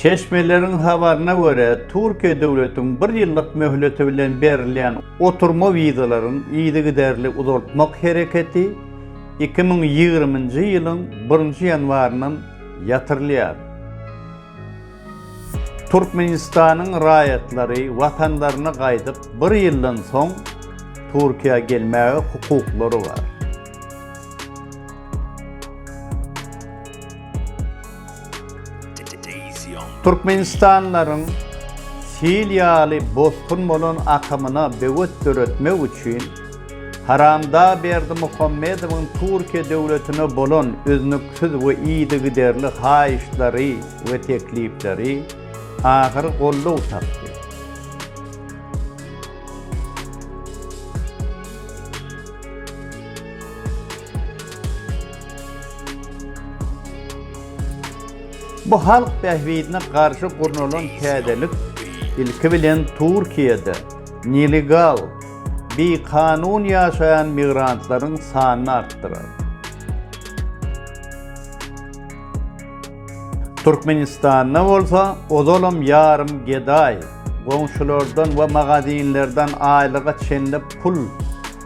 Çeşmelerin habarına göre Türkiye devletinin 1 yıllık möhleti bilen berilen oturma vizaların iyidigi derli uzaltmak hareketi 2020 yılın 1 yanvarından yatırılýar. Türkmenistan'ın raýatlary vatandaryna gaýdyp 1 ýyldan soň Türkiýe gelmäge hukuklary var. Türkmenistanlaryň Siriýaly bozgun bolan akymyna böwet döretmek üçin Haramda Berdi Muhammedowyň Türkiýe döwletine bolan özünüksiz we iýdigi derli haýyşlary we teklipleri ahyr gollaw tapdy. Bu halk behbidine karşı kurulan täzelik ilki bilen Türkiýede nelegal bir kanun ýaşaýan migrantlaryň sanyny artdyrar. Türkmenistanda bolsa ozalam ýarym gedaý goňşulardan we magazinlerden aýlyga çenli pul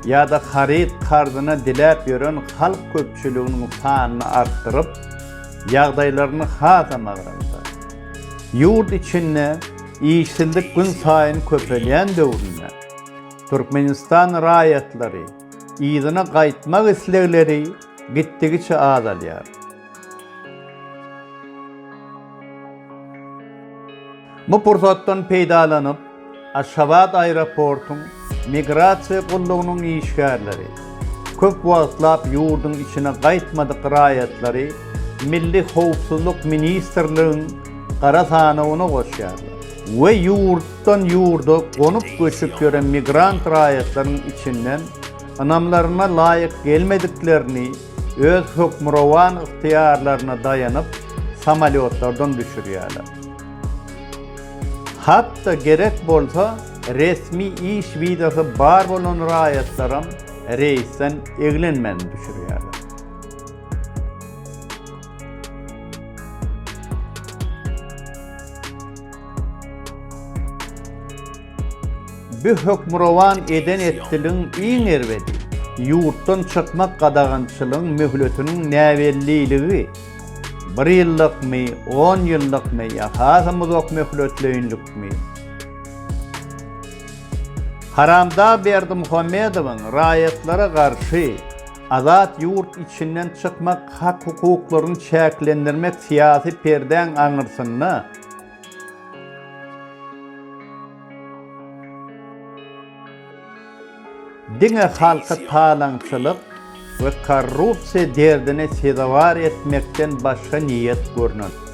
ýa-da harit karzyna diläp ýören halk köpçüliginiň sanyny artdyryp ýagdaýlaryny hatamagyrda. Ýurt içinde işsizlik gün saýyn köpelýän döwründe Türkmenistan raýatlary ýygyna gaýtmak islegleri gitdigiçe azalýar. Bu pursatdan peýdalanyp Aşgabat aeroportyň migrasiýa gullugynyň işgärleri köp wagtlap ýurdun içine gaýtmadyk raýatlary Milli Howpsuzlyk Ministrligiň gara sanawyna goşýarlar. We ýurtdan ýurda gonyp göçüp ýören migrant raýatlaryň içinden anamlaryna laýyk gelmediklerini öz hökmürawan ıhtiýarlaryna daýanyp samolyotlardan düşürýärler. Hatda gerek bolsa resmi iş wizasy bar bolan raýatlaram reýsten eglenmän düşürýärler. Bir hökmürawan eden etdiliň iň erwedi. Ýurtdan çykmak gadagançylygyň möhletiniň näwelliligi 1 ýyllykmy, 10 ýyllykmy ýa-da uzak möhletleýinlikmi? Haramda Berdi Muhammedowyň raýatlara garşy azat ýurt içinden çykmak hak hukuklaryny çäklendirmek siýasy perden aňyrsyny diňe halka talaňçylyk we korrupsiýa derdine sezawar etmekden başga niýet görnür.